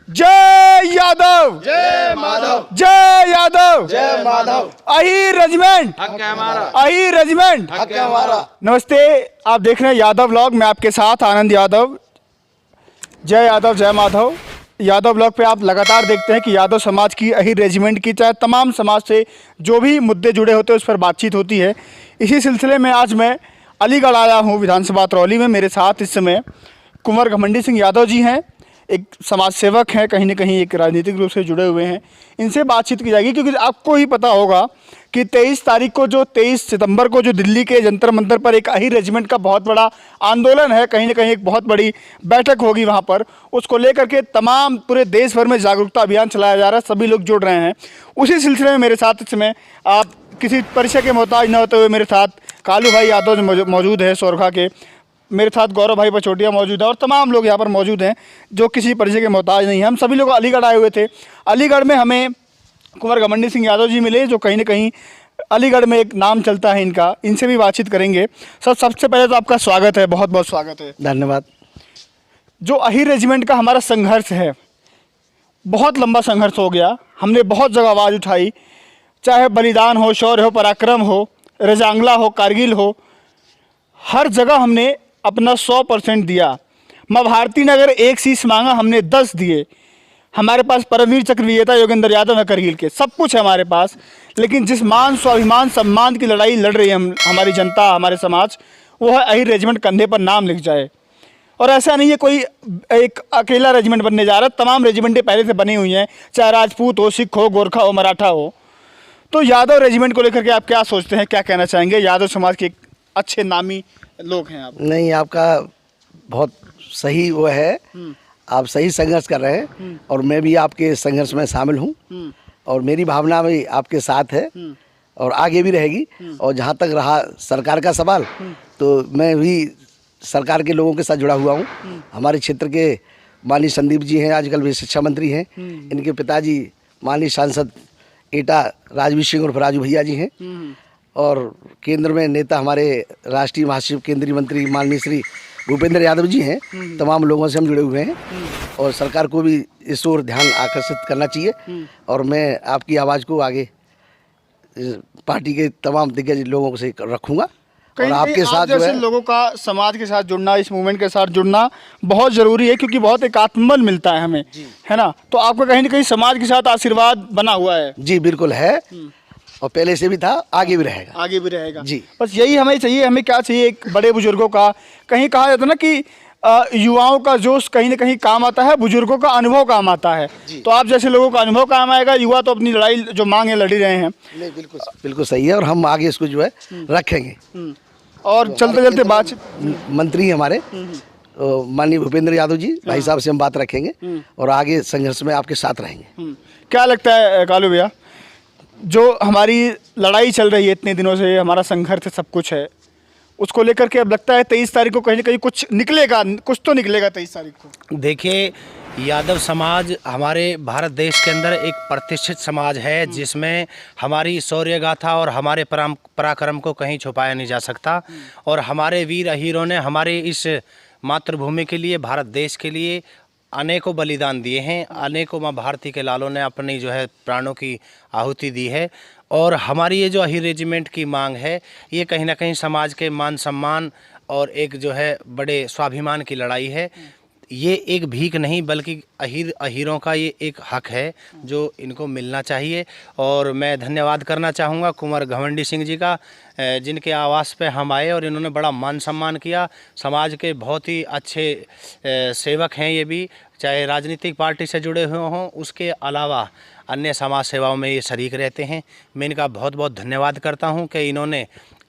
जय यादव, जय माधव, जय यादव, जय माधव। अहीर रेजिमेंट, हक है हमारा, अहीर रेजिमेंट, हक है हमारा। नमस्ते, आप देख रहे हैं यादव व्लॉग। मैं आपके साथ आनंद यादव। जय यादव, जय माधव। यादव व्लॉग पे आप लगातार देखते हैं कि यादव समाज की, अहीर रेजिमेंट की, चाहे तमाम समाज से जो भी मुद्दे जुड़े होते हैं उस पर बातचीत होती है। इसी सिलसिले में आज मैं अलीगढ़ आया हूँ, विधानसभा तरौली में। मेरे साथ इस समय कुंवर घमंडी सिंह यादव जी हैं, एक समाज सेवक हैं, कहीं ना कहीं एक राजनीतिक रूप से जुड़े हुए हैं। इनसे बातचीत की जाएगी क्योंकि आपको ही पता होगा कि 23 तारीख को, जो 23 सितंबर को, जो दिल्ली के जंतर मंतर पर एक अहीर रेजिमेंट का बहुत बड़ा आंदोलन है, कहीं ना कहीं एक बहुत बड़ी बैठक होगी वहाँ पर। उसको लेकर के तमाम पूरे देश भर में जागरूकता अभियान चलाया जा रहा है, सभी लोग जुड़ रहे हैं। उसी सिलसिले में मेरे साथ इस समय, आप किसी परिचय के मोहताज न होते हुए, मेरे साथ कालू भाई यादव मौजूद है सोरखा के, मेरे साथ गौरव भाई पचोटिया मौजूद है और तमाम लोग यहाँ पर मौजूद हैं जो किसी परिचय के मोहताज नहीं हैं। हम सभी लोग अलीगढ़ आए हुए थे। अलीगढ़ में हमें कुंवर घमंडी सिंह यादव जी मिले, जो कहीं ना कहीं अलीगढ़ में एक नाम चलता है इनका। इनसे भी बातचीत करेंगे। सर, सबसे पहले तो आपका स्वागत है, बहुत बहुत स्वागत है। धन्यवाद। जो अहीर रेजिमेंट का हमारा संघर्ष है, बहुत लंबा संघर्ष हो गया। हमने बहुत जगह आवाज़ उठाई, चाहे बलिदान हो, शौर्य हो, पराक्रम हो, रजांगला हो, कारगिल हो, हर जगह हमने अपना 100% दिया। माँ भारती ने अगर एक शीश मांगा, हमने 10 दिए। हमारे पास परमवीर चक्र विजेता योगेंद्र यादव है करगिल के, सब कुछ है हमारे पास। लेकिन जिस मान, स्वाभिमान, सम्मान की लड़ाई लड़ रही है हमारी जनता, हमारे समाज, वो है अहीर रेजिमेंट कंधे पर नाम लिख जाए। और ऐसा नहीं है कोई एक अकेला रेजिमेंट बनने जा रहा है, तमाम रेजिमेंटें पहले से बनी हुई हैं, चाहे राजपूत हो, सिख हो, गोरखा हो, मराठा हो। तो यादव रेजिमेंट को लेकर के आप क्या सोचते हैं, क्या कहना चाहेंगे? यादव समाज के एक अच्छे नामी लोग हैं आप। नहीं, आपका बहुत सही वो है, आप सही संघर्ष कर रहे हैं और मैं भी आपके संघर्ष में शामिल हूँ और मेरी भावना भी आपके साथ है और आगे भी रहेगी। और जहाँ तक रहा सरकार का सवाल, तो मैं भी सरकार के लोगों के साथ जुड़ा हुआ हूँ। हमारे क्षेत्र के माननीय संदीप जी हैं, आजकल वे शिक्षा मंत्री हैं। इनके पिताजी माननीय सांसद एटा राजवीर सिंह और राजू भैया जी हैं। और केंद्र में नेता हमारे राष्ट्रीय महासचिव केंद्रीय मंत्री माननीय श्री भूपेंद्र यादव जी हैं। तमाम लोगों से हम जुड़े हुए हैं और सरकार को भी इस ओर ध्यान आकर्षित करना चाहिए। और मैं आपकी आवाज़ को आगे पार्टी के तमाम दिग्गज लोगों से रखूँगा और आपके साथ जो है लोगों का समाज के साथ जुड़ना, इस मूवमेंट के साथ जुड़ना बहुत ज़रूरी है, क्योंकि बहुत एक आत्मबल मिलता है हमें, है ना। तो आपका कहीं ना कहीं समाज के साथ आशीर्वाद बना हुआ है। जी बिल्कुल है, और पहले से भी था, आगे भी रहेगा। आगे भी रहेगा जी। बस यही हमें चाहिए। हमें क्या चाहिए? एक बड़े बुजुर्गों का, कहीं कहा जाता है ना कि युवाओं का जोश कहीं ना कहीं काम आता है, बुजुर्गों का अनुभव काम आता है। तो आप जैसे लोगों का अनुभव काम आएगा। युवा तो अपनी लड़ाई जो मांग है लड़ ही रहे हैं। नहीं, बिल्कुल बिल्कुल सही है और हम आगे इसको जो है रखेंगे। और चलते चलते बात, मंत्री हमारे माननीय भूपेंद्र यादव जी भाई साहब से हम बात रखेंगे और आगे संघर्ष में आपके साथ रहेंगे। क्या लगता है कालू भैया, जो हमारी लड़ाई चल रही है इतने दिनों से, हमारा संघर्ष है, सब कुछ है, उसको लेकर के अब लगता है 23 तारीख को कहीं ना कहीं कुछ निकलेगा, कुछ तो निकलेगा 23 तारीख को? देखिए, यादव समाज हमारे भारत देश के अंदर एक प्रतिष्ठित समाज है, जिसमें हमारी शौर्य गाथा और हमारे पराक्रम को कहीं छुपाया नहीं जा सकता। और हमारे वीर अहीरों ने हमारे इस मातृभूमि के लिए, भारत देश के लिए अनेकों बलिदान दिए हैं। अनेकों माँ भारती के लालों ने अपनी जो है प्राणों की आहुति दी है। और हमारी ये जो अहीर रेजिमेंट की मांग है, ये कहीं ना कहीं समाज के मान सम्मान और एक जो है बड़े स्वाभिमान की लड़ाई है। ये एक भीख नहीं, बल्कि अहीरों का ये एक हक है जो इनको मिलना चाहिए। और मैं धन्यवाद करना चाहूँगा कुंवर घमंडी सिंह जी का, जिनके आवास पे हम आए और इन्होंने बड़ा मान सम्मान किया। समाज के बहुत ही अच्छे सेवक हैं ये भी, चाहे राजनीतिक पार्टी से जुड़े हुए हों, उसके अलावा अन्य समाज सेवाओं में ये शरीक रहते हैं। मैं इनका बहुत बहुत धन्यवाद करता हूँ कि इन्होंने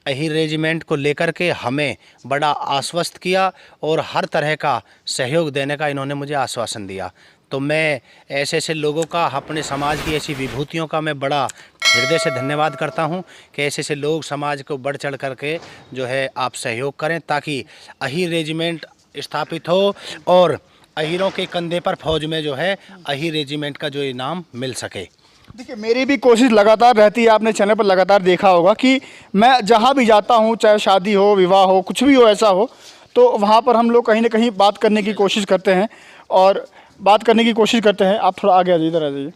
अहीर रेजिमेंट को लेकर के हमें बड़ा आश्वस्त किया और हर तरह का सहयोग देने का इन्होंने मुझे आश्वासन दिया। तो मैं ऐसे ऐसे लोगों का, अपने समाज की ऐसी विभूतियों का मैं बड़ा हृदय से धन्यवाद करता हूं कि ऐसे ऐसे लोग समाज को बढ़ चढ़ करके जो है आप सहयोग करें, ताकि अहीर रेजिमेंट स्थापित हो और अहीरों के कंधे पर फौज में जो है अहीर रेजिमेंट का जो इनाम मिल सके। देखिए, मेरी भी कोशिश लगातार रहती है, आपने चैनल पर लगातार देखा होगा कि मैं जहाँ भी जाता हूँ, चाहे शादी हो, विवाह हो, कुछ भी हो, ऐसा हो, तो वहाँ पर हम लोग कहीं ना कहीं बात करने की कोशिश करते हैं। और बात करने की कोशिश करते हैं। आप थोड़ा आगे आ जाइए, इधर आ जाइए।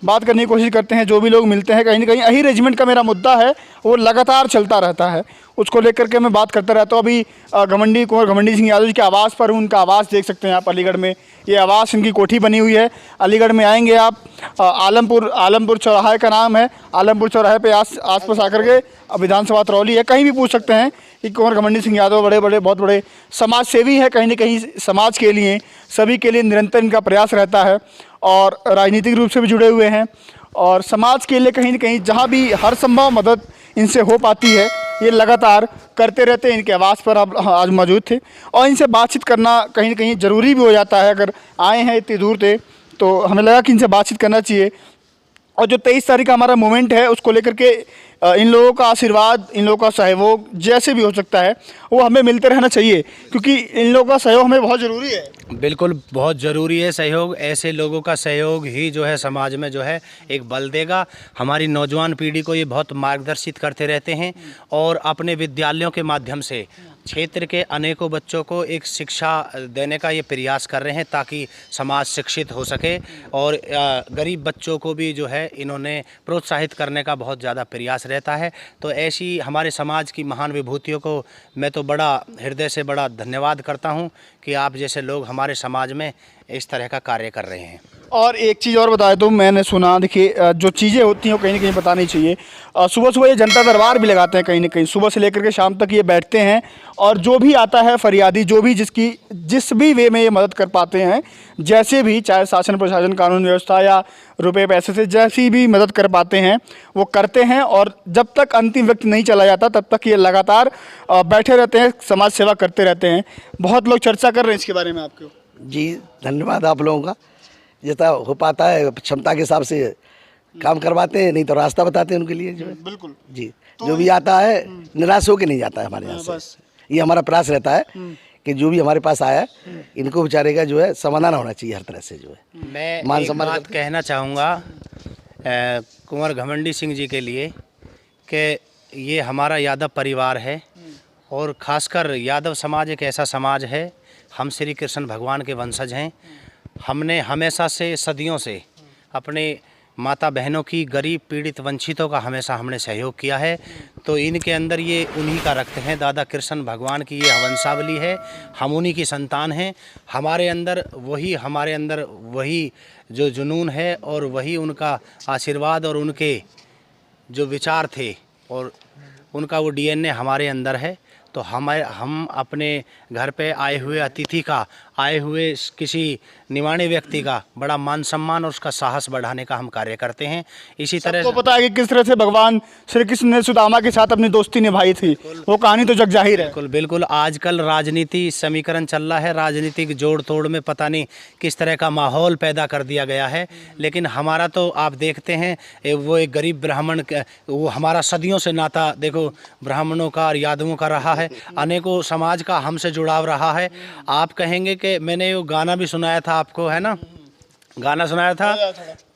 बात करने की कोशिश करते हैं, जो भी लोग मिलते हैं कहीं ना कहीं अही रेजिमेंट का मेरा मुद्दा है वो लगातार चलता रहता है, उसको लेकर के मैं बात करता रहता हूँ। अभी घमंडी कुंवर घमंडी सिंह यादव जी के आवास पर हूँ, उनका आवास देख सकते हैं आप अलीगढ़ में। ये आवास इनकी कोठी बनी हुई है। अलीगढ़ में आएंगे आप, आलमपुर चौराहे का नाम है। आलमपुर चौराहे पे आस पास आकर के विधानसभा तरौली है, कहीं भी पूछ सकते हैं कि कुंवर घमंडी सिंह यादव बहुत बड़े समाज सेवी है। कहीं ना कहीं समाज के लिए, सभी के लिए निरंतर इनका प्रयास रहता है और राजनीतिक रूप से भी जुड़े हुए हैं और समाज के लिए कहीं ना कहीं जहाँ भी हर संभव मदद इनसे हो पाती है ये लगातार करते रहते हैं। इनके आवास पर आप आज मौजूद थे और इनसे बातचीत करना कहीं ना कहीं ज़रूरी भी हो जाता है। अगर आए हैं इतनी दूर से तो हमें लगा कि इनसे बातचीत करना चाहिए। और जो 23 तारीख का हमारा मूवमेंट है उसको लेकर के इन लोगों का आशीर्वाद, इन लोगों का सहयोग जैसे भी हो सकता है वो हमें मिलते रहना चाहिए, क्योंकि इन लोगों का सहयोग हमें बहुत ज़रूरी है। बिल्कुल बहुत ज़रूरी है सहयोग। ऐसे लोगों का सहयोग ही जो है समाज में जो है एक बल देगा। हमारी नौजवान पीढ़ी को ये बहुत मार्गदर्शित करते रहते हैं और अपने विद्यालयों के माध्यम से क्षेत्र के अनेकों बच्चों को एक शिक्षा देने का ये प्रयास कर रहे हैं ताकि समाज शिक्षित हो सके और गरीब बच्चों को भी जो है इन्होंने प्रोत्साहित करने का बहुत ज़्यादा प्रयास रहता है। तो ऐसी हमारे समाज की महान विभूतियों को मैं तो बड़ा हृदय से बड़ा धन्यवाद करता हूं कि आप जैसे लोग हमारे समाज में इस तरह का कार्य कर रहे हैं। और एक चीज़ और बताया तो मैंने सुना, देखिए जो चीज़ें होती हैं वो कहीं ना कहीं बतानी चाहिए। सुबह सुबह ये जनता दरबार भी लगाते हैं, कहीं ना कहीं सुबह से लेकर के शाम तक ये बैठते हैं और जो भी आता है फरियादी, जो भी जिस भी वे में ये मदद कर पाते हैं, जैसे भी, चाहे शासन प्रशासन कानून व्यवस्था या रुपए पैसे से जैसी भी मदद कर पाते हैं वो करते हैं। और जब तक अंतिम व्यक्ति नहीं चला जाता तब तक ये लगातार बैठे रहते हैं, समाज सेवा करते रहते हैं। बहुत लोग चर्चा कर रहे हैं इसके बारे में आपको। जी धन्यवाद आप लोगों का। जितना हो पाता है क्षमता के हिसाब से काम करवाते हैं, नहीं तो रास्ता बताते हैं उनके लिए जो है। बिल्कुल जी जो भी आता है निराश होकर नहीं जाता है हमारे यहाँ से। ये हमारा प्रयास रहता है कि जो भी हमारे पास आया इनको बेचारे का जो है समाधान होना चाहिए हर तरह से जो है। मैं एक बात कहना चाहूँगा कुंवर घमंडी सिंह जी के लिए कि ये हमारा यादव परिवार है और ख़ासकर यादव समाज एक ऐसा समाज है, हम श्री कृष्ण भगवान के वंशज हैं। हमने हमेशा से सदियों से अपने माता बहनों की, गरीब पीड़ित वंचितों का हमेशा हमने सहयोग किया है। तो इनके अंदर ये उन्हीं का रक्त है, दादा कृष्ण भगवान की ये वंशावली है, हम उन्हीं की संतान हैं। हमारे अंदर वही जो जुनून है और वही उनका आशीर्वाद और उनके जो विचार थे और उनका वो DNA हमारे अंदर है। तो हम अपने घर पे आए हुए अतिथि का, आए हुए किसी निवाणी व्यक्ति का बड़ा मान सम्मान और उसका साहस बढ़ाने का हम कार्य करते हैं। इसी तरह तो पता है कि किस तरह से भगवान श्री कृष्ण ने सुदामा के साथ अपनी दोस्ती निभाई थी, वो कहानी तो जग जाहिर है। बिल्कुल बिल्कुल। आजकल राजनीति समीकरण चल रहा है, राजनीतिक जोड़ तोड़ में पता नहीं किस तरह का माहौल पैदा कर दिया गया है, लेकिन हमारा तो आप देखते हैं वो एक गरीब ब्राह्मण, वो हमारा सदियों से नाता देखो ब्राह्मणों का और यादवों का रहा है, अनेकों समाज का हमसे जुड़ाव रहा है। आप कहेंगे कि मैंने वो गाना भी सुनाया था आपको, है ना, गाना सुनाया था,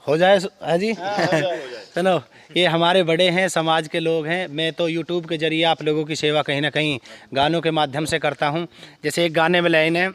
हो जाए है जी सुनो। ये हमारे बड़े हैं, समाज के लोग हैं। मैं तो YouTube के जरिए आप लोगों की सेवा कहीं ना कहीं गानों के माध्यम से करता हूँ। जैसे एक गाने में लाइन है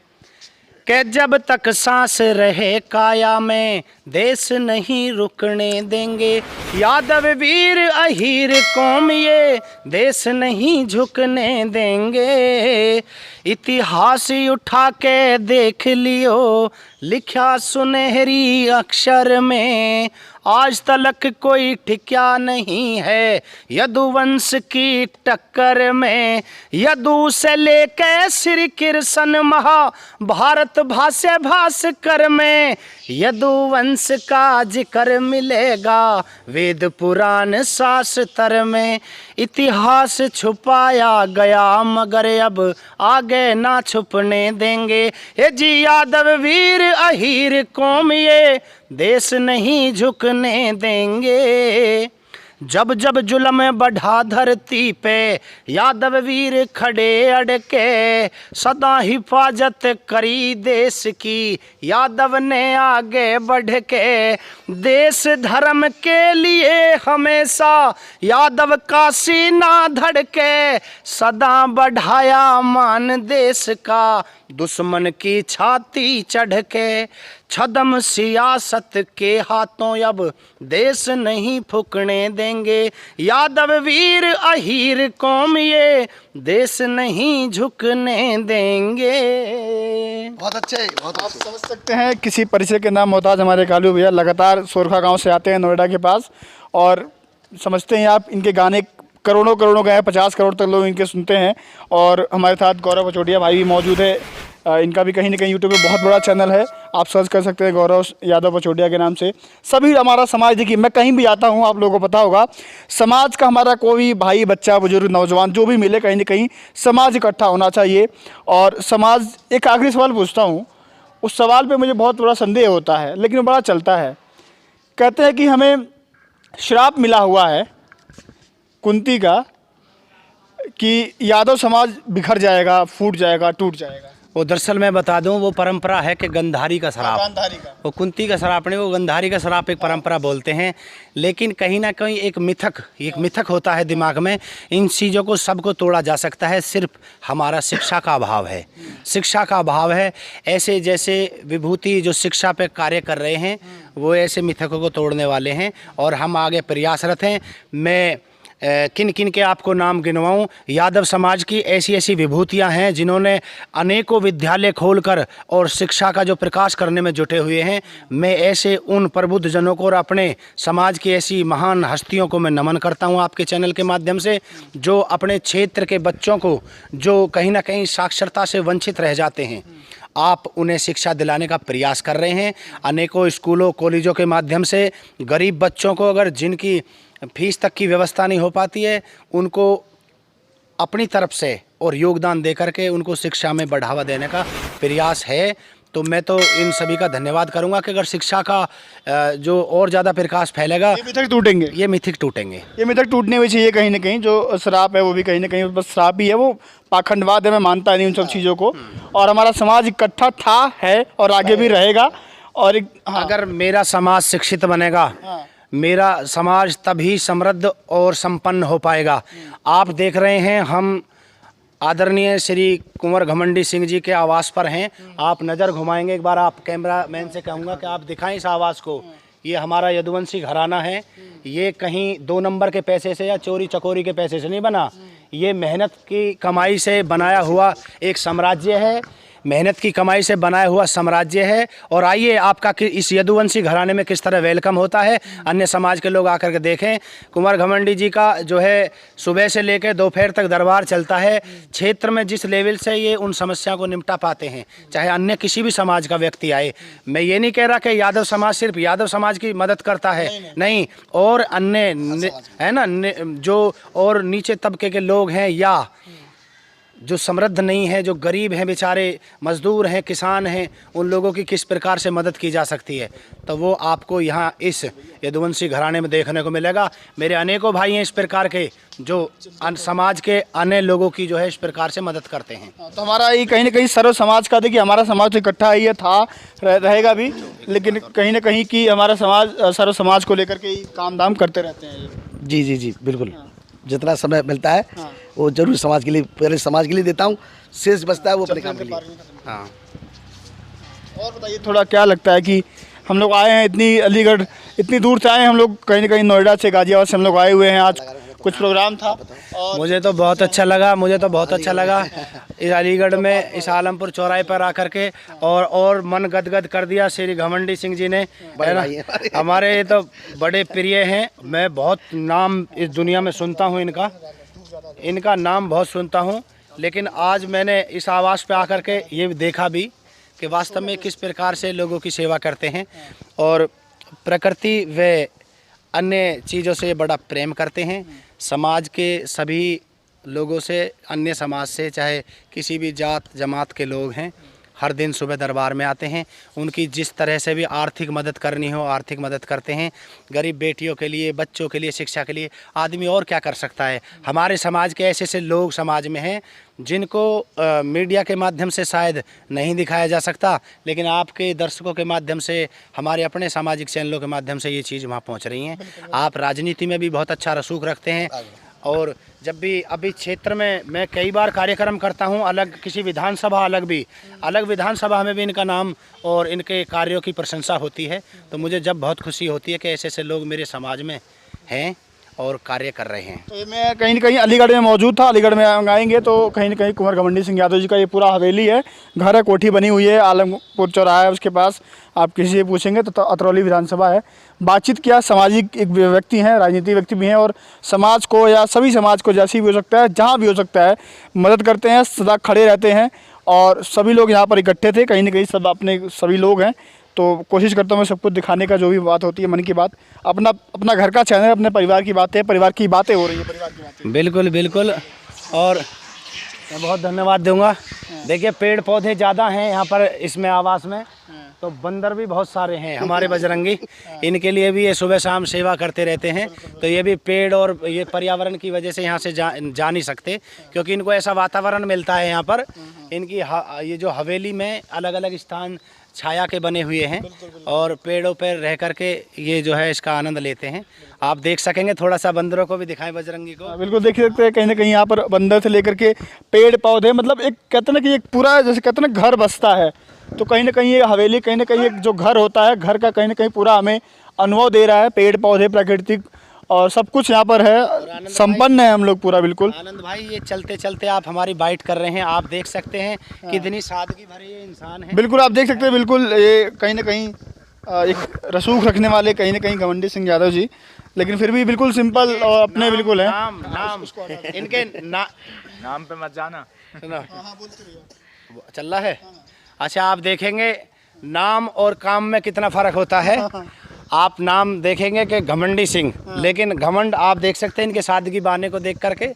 कि जब तक सांस रहे काया में देश नहीं रुकने देंगे, यादव वीर अहीर कौम ये देश नहीं झुकने देंगे। इतिहास उठा के देख लियो लिखा सुनहरी अक्षर में, आज तलक कोई ठिका नहीं है यदुवंश की टक्कर में। यदु से लेके श्री कृष्ण महाभारत भाष्य भास्कर में, यदुवंश का जिक्र मिलेगा वेद पुराण शास्त्र में। इतिहास छुपाया गया मगर अब आगे ना छुपने देंगे, ये जी यादव वीर अहीर कौम ये देश नहीं झुकने देंगे। जब जब जुल्म बढ़ा धरती पे यादव वीर खड़े अड़के, सदा हिफाजत करी देश की यादव ने आगे बढ़ के। देश धर्म के लिए हमेशा यादव का सीना धड़के, सदा बढ़ाया मान देश का दुश्मन की छाती चढ़ के छदम सियासत के हाथों अब देश नहीं फूकने देंगे। यादव वीर अहीर कौम ये देश नहीं झुकने देंगे। बहुत अच्छे, बहुत आप समझ सकते हैं किसी परिचय के नाम मोहताज हमारे कालू भैया लगातार सोरखा गांव से आते हैं नोएडा के पास, और समझते हैं आप इनके गाने करोड़ों करोड़ों गए, 50 करोड़ तक लोग इनके सुनते हैं। और हमारे साथ गौरव पचौटिया भाई भी मौजूद है, इनका भी कहीं ना कहीं यूट्यूब पे बहुत बड़ा चैनल है, आप सर्च कर सकते हैं गौरव यादव पचौटिया के नाम से। सभी हमारा समाज, देखिए मैं कहीं भी आता हूँ आप लोगों को पता होगा, समाज का हमारा कोई भाई बच्चा बुजुर्ग नौजवान जो भी मिले, कहीं ना कहीं समाज इकट्ठा होना चाहिए। और समाज, एक आखिरी सवाल पूछता हूँ, उस सवाल पे मुझे बहुत बड़ा संदेह होता है लेकिन वो बड़ा चलता है। कहते हैं कि हमें श्राप मिला हुआ है कुंती का कि यादव समाज बिखर जाएगा, फूट जाएगा, टूट जाएगा। वो दरअसल मैं बता दूं, वो परंपरा है कि गंधारी का शराप, गांधारी का। वो कुंती का शराप नहीं, वो गंधारी का शराप एक परंपरा बोलते हैं। लेकिन कहीं ना कहीं एक मिथक होता है दिमाग में। इन चीज़ों को सबको तोड़ा जा सकता है, सिर्फ हमारा शिक्षा का अभाव है, शिक्षा का अभाव है। ऐसे जैसे विभूति जो शिक्षा पे कार्य कर रहे हैं, वो ऐसे मिथकों को तोड़ने वाले हैं और हम आगे प्रयासरत हैं। मैं किन किन के आपको नाम गिनवाऊं। यादव समाज की ऐसी ऐसी विभूतियां हैं जिन्होंने अनेकों विद्यालय खोलकर और शिक्षा का जो प्रकाश करने में जुटे हुए हैं। मैं ऐसे उन प्रबुद्ध जनों को और अपने समाज की ऐसी महान हस्तियों को मैं नमन करता हूं आपके चैनल के माध्यम से, जो अपने क्षेत्र के बच्चों को जो कहीं ना कहीं साक्षरता से वंचित रह जाते हैं, आप उन्हें शिक्षा दिलाने का प्रयास कर रहे हैं। अनेकों स्कूलों कॉलेजों के माध्यम से गरीब बच्चों को, अगर जिनकी फीस तक की व्यवस्था नहीं हो पाती है, उनको अपनी तरफ से और योगदान दे करके उनको शिक्षा में बढ़ावा देने का प्रयास है। तो मैं तो इन सभी का धन्यवाद करूंगा कि अगर शिक्षा का जो और ज़्यादा प्रकाश फैलेगा, ये मिथक टूटेंगे, ये मिथक टूटेंगे। ये मिथक टूटने भी चाहिए। कहीं ना कहीं जो श्राप है वो भी कहीं ना कहीं बस श्राप ही है, वो पाखंडवाद है, मैं मानता नहीं उन सब चीज़ों को। और हमारा समाज इकट्ठा था, है और आगे भी रहेगा। और अगर मेरा समाज शिक्षित बनेगा, मेरा समाज तभी समृद्ध और संपन्न हो पाएगा। आप देख रहे हैं हम आदरणीय श्री कुंवर घमंडी सिंह जी के आवास पर हैं। आप नज़र घुमाएंगे एक बार, आप कैमरा मैन से कहूँगा कि आप दिखाएं इस आवास को। ये हमारा यदुवंशी घराना है। ये कहीं 2 नंबर के पैसे से या चोरी चकोरी के पैसे से नहीं बना, ये मेहनत की कमाई से बनाया हुआ एक साम्राज्य है, मेहनत की कमाई से बनाया हुआ साम्राज्य है। और आइए आपका इस यदुवंशी घराने में किस तरह वेलकम होता है, अन्य समाज के लोग आकर के देखें। कुंवर घमंडी जी का जो है सुबह से लेकर दोपहर तक दरबार चलता है। क्षेत्र में जिस लेवल से ये उन समस्या को निपटा पाते हैं, चाहे अन्य किसी भी समाज का व्यक्ति आए। मैं ये नहीं कह रहा कि यादव समाज सिर्फ यादव समाज की मदद करता है, नहीं, और अन्य है ना, जो और नीचे तबके के लोग हैं या जो समृद्ध नहीं है, जो गरीब हैं, बेचारे मजदूर हैं, किसान हैं, उन लोगों की किस प्रकार से मदद की जा सकती है, तो वो आपको यहाँ इस यदुवंशी घराने में देखने को मिलेगा। मेरे अनेकों भाई हैं इस प्रकार के जो समाज के अन्य लोगों की जो है इस प्रकार से मदद करते हैं। तो हमारा ये कहीं ना कहीं सर्व समाज का, देखिए हमारा समाज तो इकट्ठा ही है, था, रहेगा भी, लेकिन कहीं ना कहीं की हमारा समाज सर्व समाज को लेकर के काम धाम करते रहते हैं। जी जी जी बिल्कुल। जितना समय मिलता है वो जरूर समाज के लिए, पहले समाज के लिए देता हूँ, शेष बचता है वो अपने काम के लिए। हाँ, और बताइए थोड़ा क्या लगता है कि हम लोग आए हैं इतनी अलीगढ़, इतनी दूर से आए हैं हम लोग, कहीं ना कहीं नोएडा से, गाजियाबाद से हम लोग आए हुए हैं। आज कुछ प्रोग्राम था और मुझे तो बहुत अच्छा लगा, मुझे तो बहुत अच्छा लगा इस अलीगढ़ में, इस आलमपुर चौराहे पर आकर के, और मन गदगद कर दिया श्री घमंडी सिंह जी ने, है ना। हमारे ये तो बड़े प्रिय हैं, मैं बहुत नाम इस दुनिया में सुनता हूँ इनका नाम बहुत सुनता हूँ। लेकिन आज मैंने इस आवास पे आकर के ये देखा भी कि वास्तव में किस प्रकार से लोगों की सेवा करते हैं और प्रकृति व अन्य चीज़ों से बड़ा प्रेम करते हैं। समाज के सभी लोगों से, अन्य समाज से, चाहे किसी भी जात जमात के लोग हैं, हर दिन सुबह दरबार में आते हैं। उनकी जिस तरह से भी आर्थिक मदद करनी हो आर्थिक मदद करते हैं। गरीब बेटियों के लिए, बच्चों के लिए, शिक्षा के लिए आदमी और क्या कर सकता है। हमारे समाज के ऐसे ऐसे लोग समाज में हैं जिनको मीडिया के माध्यम से शायद नहीं दिखाया जा सकता, लेकिन आपके दर्शकों के माध्यम से, हमारे अपने सामाजिक चैनलों के माध्यम से ये चीज़ वहाँ पहुँच रही हैं। आप राजनीति में भी बहुत अच्छा रसूख रखते हैं, और जब भी अभी क्षेत्र में मैं कई बार कार्यक्रम करता हूं, अलग किसी विधानसभा अलग विधानसभा में भी इनका नाम और इनके कार्यों की प्रशंसा होती है। तो मुझे जब बहुत खुशी होती है कि ऐसे ऐसे लोग मेरे समाज में हैं और कार्य कर रहे हैं। तो मैं कहीं न कहीं अलीगढ़ में मौजूद था। अलीगढ़ में आएंगे तो कहीं न कहीं कुंवर घमंडी सिंह यादव जी का ये पूरा हवेली है, घर है, कोठी बनी हुई है, आलमपुर चौराहा है उसके पास। आप किसी से पूछेंगे तो अतरौली विधानसभा है। बातचीत किया, सामाजिक एक व्यक्ति हैं, राजनीतिक व्यक्ति भी हैं और समाज को या सभी समाज को जैसे भी हो सकता है, जहाँ भी हो सकता है, मदद करते हैं, सदा खड़े रहते हैं। और सभी लोग यहाँ पर इकट्ठे थे, कहीं न कहीं सब अपने सभी लोग हैं। तो कोशिश करता हूँ मैं सब कुछ दिखाने का, जो भी बात होती है मन की बात। अपना घर का चैनल, अपने परिवार की बातें, परिवार की बातें हो रही है, परिवार की बातें। बिल्कुल बिल्कुल। और मैं बहुत धन्यवाद दूंगा। देखिए पेड़ पौधे ज़्यादा हैं यहाँ पर इसमें आवास में, तो बंदर भी बहुत सारे हैं हमारे बजरंगी, इनके लिए भी ये सुबह शाम सेवा करते रहते हैं। तो ये भी पेड़ और ये पर्यावरण की वजह से यहाँ से जा नहीं सकते, क्योंकि इनको ऐसा वातावरण मिलता है यहाँ पर। इनकी ये जो हवेली में अलग अलग स्थान छाया के बने हुए हैं और पेड़ों पर रह करके ये जो है इसका आनंद लेते हैं। आप देख सकेंगे, थोड़ा सा बंदरों को भी दिखाएं बजरंगी को। बिल्कुल देख सकते हैं, कहीं ना कहीं यहाँ पर बंदर से लेकर के पेड़ पौधे, मतलब एक कहते हैं ना कि एक पूरा जैसे कहते हैं ना घर बसता है। तो कहीं ना कहीं ये हवेली कहीं ना कहीं एक जो घर होता है, घर का कहीं ना कहीं पूरा हमें अनुभव दे रहा है। पेड़ पौधे, प्राकृतिक और सब कुछ यहाँ पर है, संपन्न है हम लोग पूरा। बिल्कुल आनंद भाई, ये चलते चलते आप हमारी बाइट कर रहे हैं, आप देख सकते हैं कितनी सादगी भरे ये इंसान है। बिल्कुल आप देख सकते हैं। बिल्कुल ये कहीं ना कहीं एक रसूख रखने वाले कहीं ना कहीं घमंडी सिंह यादव जी, लेकिन फिर भी बिल्कुल सिंपल और अपने बिल्कुल है। नाम इनके नाम पे मत जाना। सुनो, चल रहा है। अच्छा, आप देखेंगे नाम और काम में कितना फ़र्क होता है। आप नाम देखेंगे कि घमंडी सिंह, लेकिन घमंड आप देख सकते हैं इनके सादगी बाने को देख करके,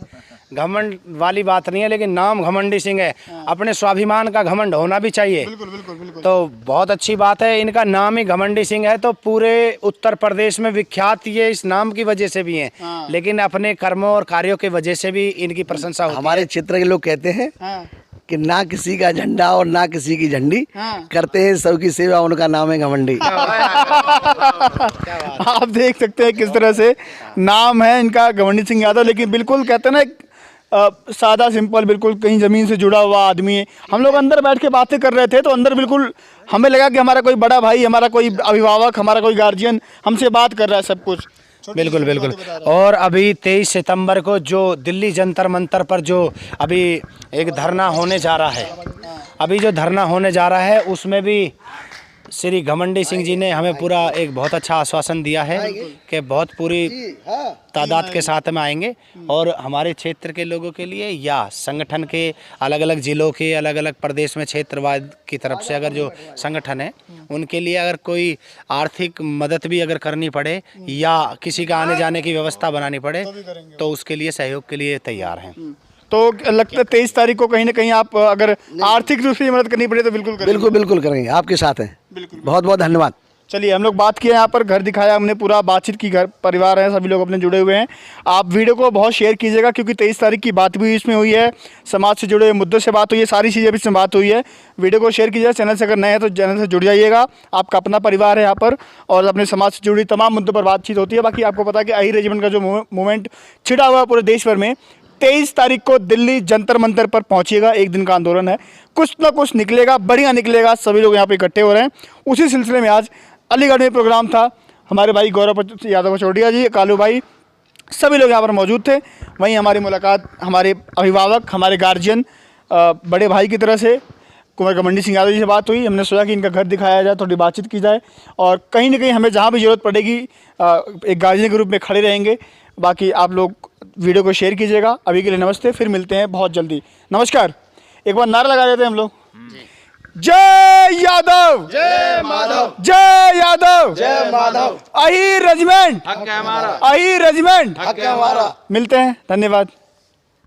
घमंड वाली बात नहीं है, लेकिन नाम घमंडी सिंह है। अपने स्वाभिमान का घमंड होना भी चाहिए। बिल्कुल बिल्कुल बिल्कुल। तो बहुत अच्छी बात है, इनका नाम ही घमंडी सिंह है, तो पूरे उत्तर प्रदेश में विख्यात ये इस नाम की वजह से भी हैं, लेकिन अपने कर्मों और कार्यों की वजह से भी इनकी प्रशंसा होती है। हमारे क्षेत्र के लोग कहते हैं कि ना किसी का झंडा और ना किसी की झंडी, करते हैं सबकी सेवा, उनका नाम है घमंडी। आप देख सकते हैं किस तरह से नाम है इनका घमंडी सिंह यादव, लेकिन बिल्कुल कहते हैं ना सादा सिंपल, बिल्कुल कहीं ज़मीन से जुड़ा हुआ आदमी है। हम लोग अंदर बैठ के बातें कर रहे थे तो अंदर बिल्कुल हमें लगा कि हमारा कोई बड़ा भाई, हमारा कोई अभिभावक, हमारा कोई गार्जियन हमसे बात कर रहा है सब कुछ। बिल्कुल बिल्कुल। और अभी 23 सितंबर को जो दिल्ली जंतर मंतर पर जो अभी एक धरना होने जा रहा है, अभी जो धरना होने जा रहा है उसमें भी श्री घमंडी सिंह जी ने हमें पूरा एक बहुत अच्छा आश्वासन दिया है कि बहुत पूरी तादाद के साथ में आएंगे और हमारे क्षेत्र के लोगों के लिए या संगठन के अलग अलग ज़िलों के, अलग अलग प्रदेश में क्षेत्रवाद की तरफ से अगर जो संगठन है उनके लिए अगर कोई आर्थिक मदद भी अगर करनी पड़े या किसी का आने जाने की व्यवस्था बनानी पड़े तो उसके लिए सहयोग के लिए तैयार हैं। तो लगता है 23 तारीख को कहीं ना कहीं आप अगर आर्थिक रूप से मदद करनी पड़े तो बिल्कुल करेंगे। बिल्कुल बिल्कुल करेंगे, आपके साथ हैं। बहुत बहुत धन्यवाद। चलिए, हम लोग बात किए, यहाँ पर घर दिखाया हमने, पूरा बातचीत की, घर परिवार है, सभी लोग अपने जुड़े हुए हैं। आप वीडियो को बहुत शेयर कीजिएगा क्योंकि 23 तारीख की बात भी इसमें हुई है, समाज से जुड़े हुए मुद्दों से बात हुई है, सारी चीज़ें भी इसमें बात हुई है। वीडियो को शेयर कीजिएगा, चैनल से अगर नए हैं तो चैनल से जुड़ जाइएगा। आपका अपना परिवार है यहाँ पर और अपने समाज से जुड़ी तमाम मुद्दों पर बातचीत होती है। बाकी आपको पता है कि अहिर रेजिमेंट का जो मूवमेंट छिड़ा हुआ है पूरे देश भर में, 23 तारीख को दिल्ली जंतर मंतर पर पहुंचिएगा। एक दिन का आंदोलन है, कुछ ना कुछ निकलेगा, बढ़िया निकलेगा। सभी लोग यहाँ पे इकट्ठे हो रहे हैं। उसी सिलसिले में आज अलीगढ़ में प्रोग्राम था। हमारे भाई गौरव यादव पचौड़िया जी, कालू भाई, सभी लोग यहाँ पर मौजूद थे। वहीं हमारी मुलाकात हमारे अभिभावक, हमारे गार्जियन, बड़े भाई की तरह से कुंवर घमंडी सिंह यादव जी से बात हुई। हमने सोचा कि इनका घर दिखाया जाए, थोड़ी बातचीत की जाए और कहीं ना कहीं हमें जहाँ भी ज़रूरत पड़ेगी एक गार्जियन के रूप में खड़े रहेंगे। बाकी आप लोग वीडियो को शेयर कीजिएगा। अभी के लिए नमस्ते, फिर मिलते हैं बहुत जल्दी। नमस्कार। एक बार नारा लगा देते हैं हम लोग, जय यादव, जय माधव, जय यादव, जय माधव। अहिर रेजिमेंट, हक है हमारा, अहिर रेजिमेंट, हक है हमारा। मिलते हैं, धन्यवाद।